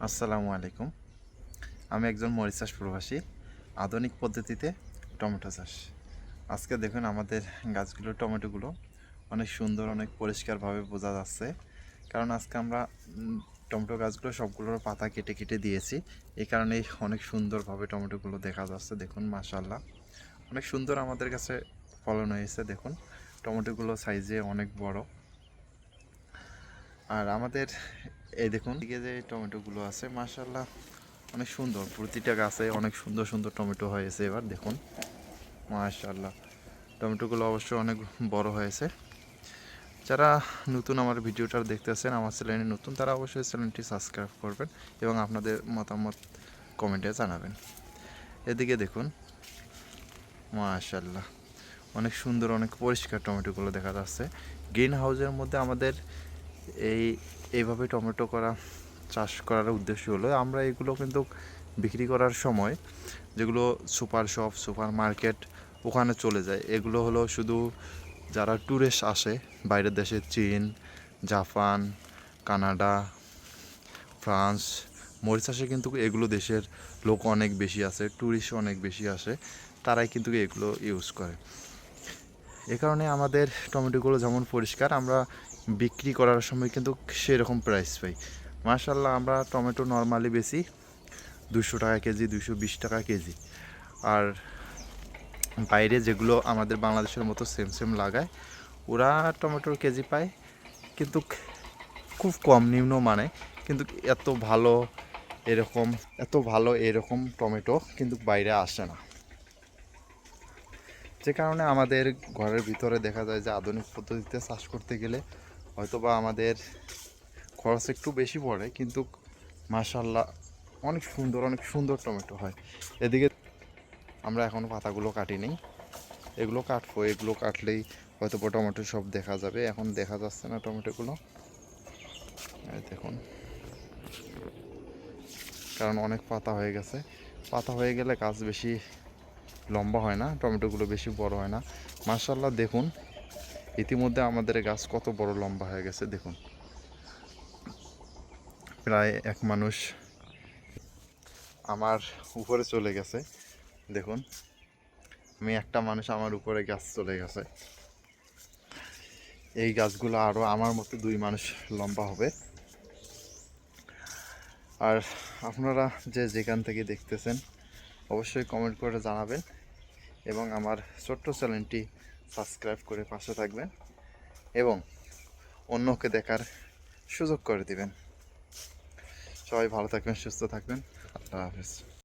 আসসালামু আলাইকুম। আমি একজন মরিচ চাষ প্রবাসী, আধুনিক পদ্ধতিতে টমেটো চাষ। আজকে দেখুন আমাদের গাছগুলো, টমেটোগুলো অনেক সুন্দর, অনেক পরিষ্কারভাবে বোঝা যাচ্ছে। কারণ আজকে আমরা টমেটো গাছগুলো সবগুলোর পাতা কেটে কেটে দিয়েছি। এই কারণেই অনেক সুন্দরভাবে টমেটোগুলো দেখা যাচ্ছে। দেখুন মাশাআল্লাহ, অনেক সুন্দর আমাদের কাছে ফলন হয়েছে। দেখুন টমেটোগুলো সাইজে অনেক বড়। আর আমাদের এই দেখুন দিকে যে টমেটোগুলো আছে মাশাআল্লাহ অনেক সুন্দর, প্রতিটা গাছে অনেক সুন্দর সুন্দর টমেটো হয়েছে। এবার দেখুন মাশাআল্লাহ, টমেটোগুলো অবশ্যই অনেক বড় হয়েছে। যারা নতুন আমার ভিডিওটা দেখতেছেন, আমার চ্যানেলে নতুন, তারা অবশ্যই চ্যানেলটি সাবস্ক্রাইব করবেন এবং আপনাদের মতামত কমেন্টে জানাবেন। এদিকে দেখুন মাশাআল্লাহ অনেক সুন্দর, অনেক পরিষ্কার টমেটোগুলো দেখা যাচ্ছে। গ্রিন হাউসের মধ্যে আমাদের এইভাবে টমেটো চাষ করার উদ্দেশ্য হলো আমরা এগুলো কিন্তু বিক্রি করার সময় যেগুলো সুপার শপ, সুপার মার্কেট ওখানে চলে যায়। এগুলো হলো শুধু যারা ট্যুরিস্ট আসে বাইরের দেশে, চীন, জাপান, কানাডা, ফ্রান্স, মরিশাসে কিন্তু এগুলো দেশের লোক অনেক বেশি আছে, ট্যুরিস্ট অনেক বেশি আসে, তারাই কিন্তু এগুলো ইউজ করে। এ কারণে আমাদের টমেটোগুলো যেমন পরিষ্কার, আমরা বিক্রি করার সময় কিন্তু সেরকম প্রাইস পাই। মাশাআল্লাহ, আমরা টমেটো নর্মালি বেশি 200 টাকা কেজি, 220 টাকা কেজি। আর বাইরে যেগুলো আমাদের বাংলাদেশের মতো সেম সেম লাগায়, ওরা টমেটোর কেজি পায় কিন্তু খুব কম, নিম্ন মানে। কিন্তু এত ভালো এরকম টমেটো কিন্তু বাইরে আসে না। যে কারণে আমাদের ঘরের ভিতরে দেখা যায় যে আধুনিক পদ্ধতিতে চাষ করতে গেলে হয়তোবা আমাদের খরচ একটু বেশি পড়ে, কিন্তু মাশাআল্লাহ অনেক সুন্দর, অনেক সুন্দর টমেটো হয়। এদিকে আমরা এখনও পাতাগুলো কাটিনি, এগুলো কাটবো। এগুলো কাটলেই হয়তো টমেটো সব দেখা যাবে। এখন দেখা যাচ্ছে না টমেটোগুলো, দেখুন, কারণ অনেক পাতা হয়ে গেছে। পাতা হয়ে গেলে গাছ বেশি লম্বা হয় না, টমেটোগুলো বেশি বড় হয় না। মাশাআল্লাহ দেখুন ইতিমধ্যে আমাদের গাছ কত বড় লম্বা হয়ে গেছে। দেখুন প্রায় এক মানুষ আমার উপরে চলে গেছে। দেখুন একটা মানুষ আমার উপরে গাছ চলে গেছে। এই গাছগুলো আরও আমার মতো 2 মানুষ লম্বা হবে। আর আপনারা যেখান থেকে দেখতেছেন অবশ্যই কমেন্ট করে জানাবেন এবং আমার ছোট্ট চ্যানেলটি সাবস্ক্রাইব করে পাশে থাকবেন এবং অন্যকে দেখার সুযোগ করে দিবেন। সবাই ভালো থাকবেন, সুস্থ থাকবেন। আল্লাহ হাফেজ।